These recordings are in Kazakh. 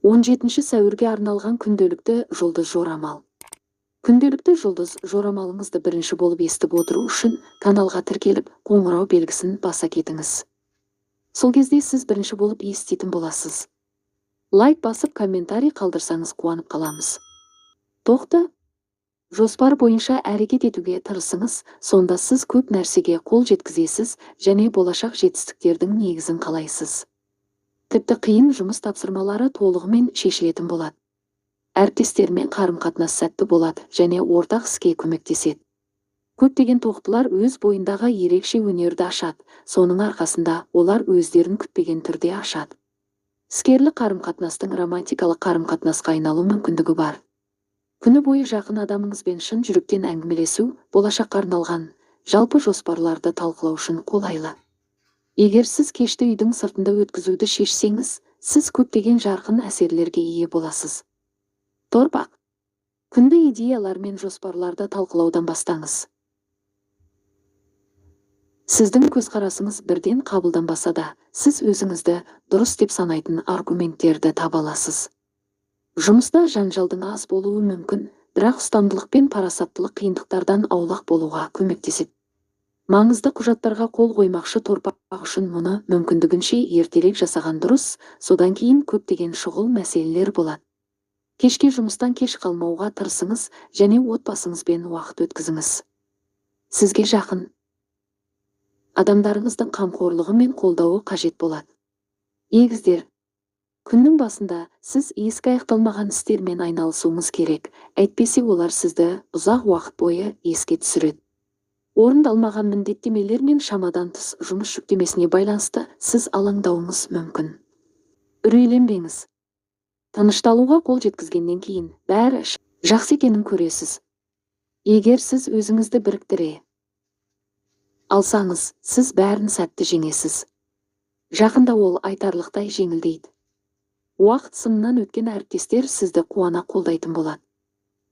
17 сәуірге арналған күнделікті жұлдыз жорамал. Күнделікті жұлдыз жорамалыңызды бірінші болып естіп отыру үшін каналға тіркеліп, қоңырау белгісін баса кетіңіз. Сол кезде сіз бірінші болып еститін боласыз. Лайк басып, комментарий қалдырсаңыз қуанып қаламыз. Тоқты, жоспар бойынша әрекет етуге тырысыңыз, сонда сіз көп нәрсеге қол жеткізесіз және болашақ жетістіктердің негізін қалайсыз. Тіпті қиын жұмыс тапсырмалары толығымен шешілетін болады. Әріптестермен қарым-қатынас сәтті болады және ортақ іске көмектеседі. Көптеген тоқтылар өз бойындағы ерекше өнерді ашады, соның арқасында олар өздерін күтпеген түрде ашады. Іскерлік қарым-қатынастың романтикалық қарым-қатынасқа айналу мүмкіндігі бар. Күні бойы жақын адамыңызбен шын жүректен әңгімелесу, болашаққа арналған жалпы жоспарларды талқылау үшін қолайлы. Егер сіз кешті үйдің сыртында өткізуді шешсеңіз, сіз көптеген жарқын әсерлерге ие боласыз. Торпақ, күнді идеялар мен жоспарларды талқылаудан бастаңыз. Сіздің көзқарасыңыз бірден қабылданбаса да, сіз өзіңізді дұрыс деп санайтын аргументтерді таба аласыз. Жұмыста жанжалдың аз болуы мүмкін, бірақ ұстамдылық пен парасаттылық қиындықтардан аулақ болуға көмектеседі. Маңызды құжаттарға қол қоймақшы торпақ үшін мұны мүмкіндігінше ертелек жасаған дұрыс, содан кейін көптеген шұғыл мәселелер болады. Кешке жұмыстан кеш қалмауға тырысыңыз және отбасыңызбен уақыт өткізіңіз. Сізге жақын адамдарыңыздың қамқорлығы мен қолдауы қажет болады. Егіздер, күннің басында сіз ескі аяқталмаған істермен айналысуыңыз керек, әйтпесе олар сізді ұзақ уақыт бойы еске түсіреді. Орындалмаған міндеттемелер мен шамадан тыс жұмыс жүктемесіне байланысты сіз алаңдауыңыз мүмкін. Үрейленбеңіз. Тынышталуға қол жеткізгеннен кейін бәрі жақсы екенін көресіз. Егер сіз өзіңізді біріктіре алсаңыз, сіз бәрін сәтті жеңесіз. Жақында ол айтарлықтай жеңілдейді. Уақыт сынынан өткен әріптестер сізді қуана қолдайтын болады.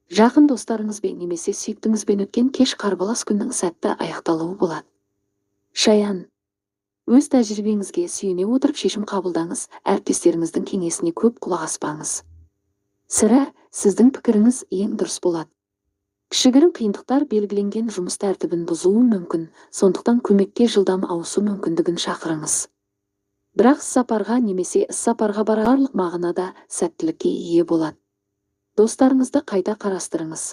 Жақын достарыңызбен немесе сүйіктіңізбен өткен кеш қарбалас күннің сәтті аяқталуы болады. Шаян, өз тәжірибеңізге сүйене отырып шешім қабылдаңыз, әріптестеріңіздің кеңесіне көп құлақ аспаңыз. Сірә, сіздің пікіріңіз ең дұрыс болады. Кішігірім қиындықтар белгіленген жұмыс тәртібін бұзуы мүмкін, сондықтан көмекке жылдам ауысу мүмкіндігін шақырыңыз. Бірақ іссапарға немесе іссапарға барлық мағынада сәттілікке ие болады. Достарыңызды қайта қарастырыңыз.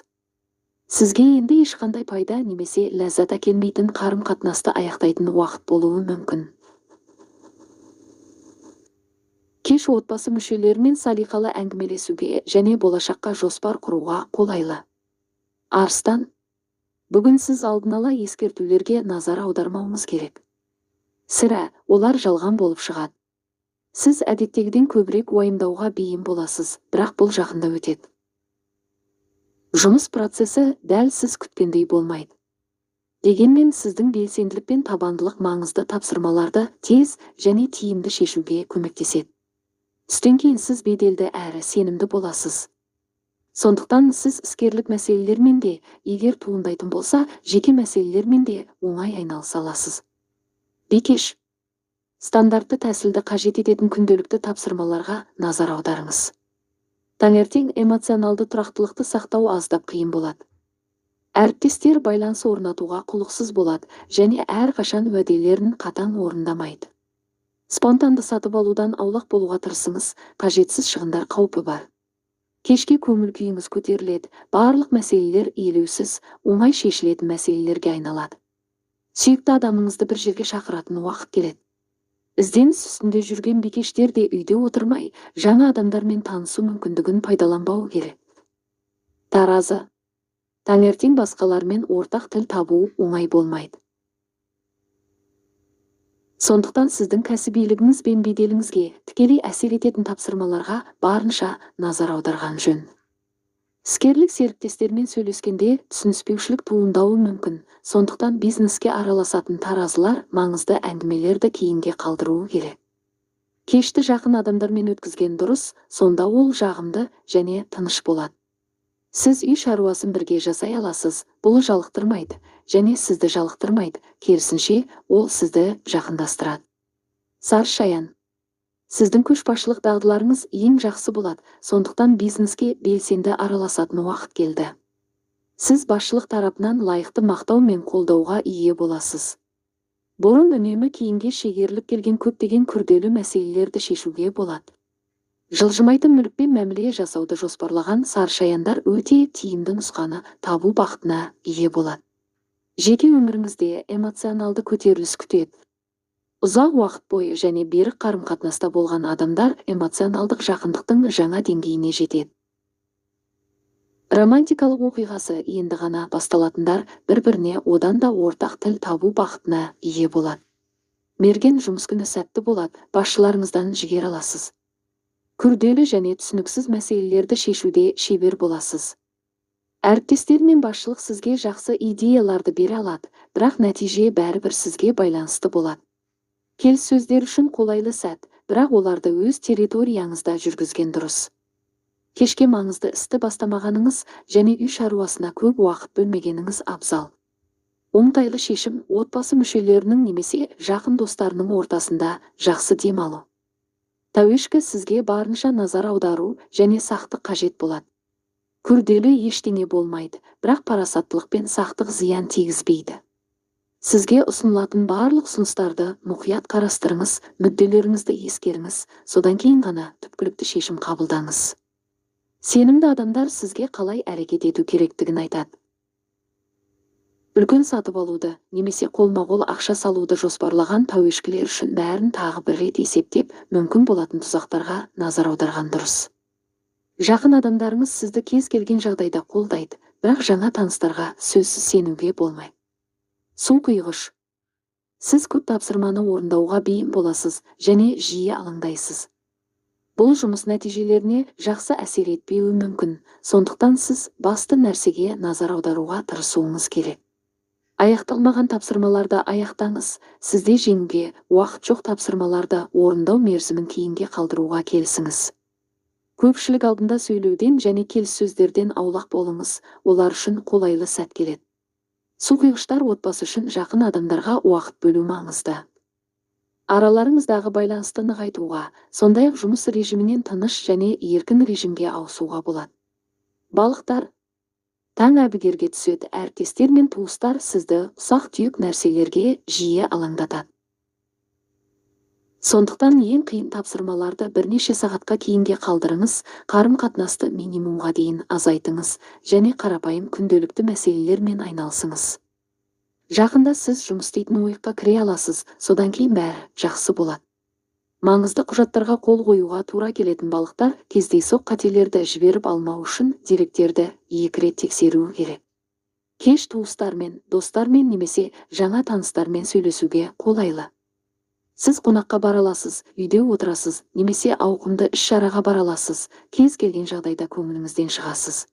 Сізге енді ешқандай пайда немесе ләззат әкелмейтін қарым-қатынасты аяқтайтын уақыт болуы мүмкін. Кеш отбасы мүшелерімен салиқалы әңгімелесуге және болашаққа жоспар құруға қолайлы. Арыстан, бүгін сіз алдын ала ескертулерге назар аудармауыңыз керек. Сірә, олар жалған болып шығады. Сіз әдеттегіден көбірек уайымдауға бейім боласыз, бірақ бұл жақында өтеді. Жұмыс процесі дәл сіз күткендей болмайды. Дегенмен сіздің белсенділік пен табандылық маңызды тапсырмаларды тез және тиімді шешуге көмектеседі. Түстен кейін сіз беделді әрі сенімді боласыз. Сондықтан сіз іскерлік мәселелермен де, егер туындайтын болса, жеке мәселелермен де оңай айналыса аласыз. Бикеш, стандартты тәсілді қажет ететін күнделікті тапсырмаларға назар аударыңыз. Таңертең эмоционалды тұрақтылықты сақтау аздап қиын болады. Әріптестер байланыс орнатуға құлықсыз болады және әрқашан уәделерін қатаң орындамайды. Спонтанды сатып алудан аулақ болуға тырысыңыз, қажетсіз шығындар қаупі бар. Кешке көңіл күйіңіз көтеріледі, барлық мәселелер елеусіз, оңай шешілетін мәселелерге айналады. Сүйікті адамыңызды бір жерге шақыратын уақыт келеді. Ізденіс үстінде жүрген бикештер де үйде отырмай, жаңа адамдармен танысу мүмкіндігін пайдаланбау керек. Таразы, таңертең басқалармен ортақ тіл табу оңай болмайды. Сондықтан сіздің кәсібилігіңіз бен беделіңізге тікелей әсер ететін тапсырмаларға барынша назар аударған жөн. Іскерлік серіктестермен сөйлескенде түсініспеушілік туындауы мүмкін, сондықтан бизнеске араласатын таразылар маңызды әңгімелерді кейінге қалдыруы керек. Кешті жақын адамдармен өткізген дұрыс, сонда ол жағымды және тыныш болады. Сіз үй шаруасын бірге жасай аласыз, бұл жалықтырмайды және сізді жалықтырмайды, керісінше ол сізді жақындастырады. Сары шаян, Сіздің көшбасшылық дағдыларыңыз ең жақсы болады, сондықтан бизнеске белсенді араласатын уақыт келді. Сіз басшылық тарапынан лайықты мақтау мен қолдауға ие боласыз. Бұрын үнемі кейінге шегеріліп келген көптеген күрделі мәселелерді шешуге болады. Жылжымайтын мүлікпен мәміле жасауды жоспарлаған саршаяндар өте тиімді нұсқаны табу бақытына ие болады. Жеке өміріңізде эмоционалды көтеріліс күтеді. Ұзақ уақыт бойы және берік қарым-қатынаста болған адамдар эмоционалдық жақындықтың жаңа деңгейіне жетеді. Романтикалық оқиғасы енді ғана басталатындар бір-біріне одан да ортақ тіл табу бақытына ие болады. Мерген жұмыс күні сәтті болады, басшыларыңыздан жігер аласыз. Күрделі және түсініксіз мәселелерді шешуде шебер боласыз. Әріптестер мен басшылық сізге жақсы идеяларды бере алады, бірақ нәтиже бәрібір сізге байланысты болады. Келіссөздер үшін қолайлы сәт, бірақ оларды өз территорияңызда жүргізген дұрыс. Кешке маңызды істі бастамағаныңыз және үй шаруасына көп уақыт бөлмегеніңіз абзал. Оңтайлы шешім отбасы мүшелерінің немесе жақын достарының ортасында жақсы демалу. Тәуешкі сізге барынша назар аудару және сақтық қажет болады. Күрделі ештеңе болмайды, бірақ парасаттылық пен сақтық зиян тигізбейді. Сізге ұсынылатын барлық ұсыныстарды мұқият қарастырыңыз, мүдделеріңізді ескеріңіз, содан кейін ғана түпкілікті шешім қабылдаңыз. Сенімді адамдар сізге қалай әрекет ету керектігін айтады. Үлкен сатып алуды немесе қолма-қол ақша салуды жоспарлаған тәуешкілер үшін бәрін тағы бір рет есептеп, мүмкін болатын тұзақтарға назар аударған дұрыс. Жақын адамдарыңыз сізді кез келген жағдайда қолдайды, бірақ жаңа таныстарға сөзсіз сенуге болмайды. Су құйғыш. Сіз көп тапсырманы орындауға бейім боласыз және жиі алаңдайсыз. Бұл жұмыс нәтижелеріне жақсы әсер етпеуі мүмкін, сондықтан сіз басты нәрсеге назар аударуға тырысуыңыз керек. Аяқталмаған тапсырмаларды аяқтаңыз, сізде жеңуге уақыт жоқ тапсырмаларды орындау мерзімін кейінге қалдыруға келісіңіз. Көпшілік алдында сөйлеуден және келіссөздерден аулақ болыңыз, олар үшін қолайлы сәт келеді. Су құйғыштар отбасы үшін жақын адамдарға уақыт бөлу маңызды. Араларыңыздағы байланысты нығайтуға, сондай-ақ жұмыс режимінен тыныш және еркін режимге ауысуға болады. Балықтар. Таң әбігерге түседі, әріптестер мен туыстар сізді ұсақ-түйек нәрселерге жиі алаңдатады. Сондықтан ең қиын тапсырмаларды бірнеше сағатқа кейінге қалдырыңыз, қарым-қатынасты минимумға дейін азайтыңыз және қарапайым күнделікті мәселелермен айналысыңыз. Жақында сіз жұмыс істейтін ойыққа кіре аласыз, содан кейін бәрі жақсы болады. Маңызды құжаттарға қол қоюға тура келетін балықтар кездейсоқ қателерді жіберіп алмау үшін деректерді 2 рет тексеру керек. Кеш туыстармен, достармен немесе жаңа таныстармен сөйлесуге қолайлы. Сіз қонаққа бара аласыз, үйде отырасыз, немесе ауқымды іс-шараға бара аласыз, кез келген жағдайда көңіліңізден шығасыз.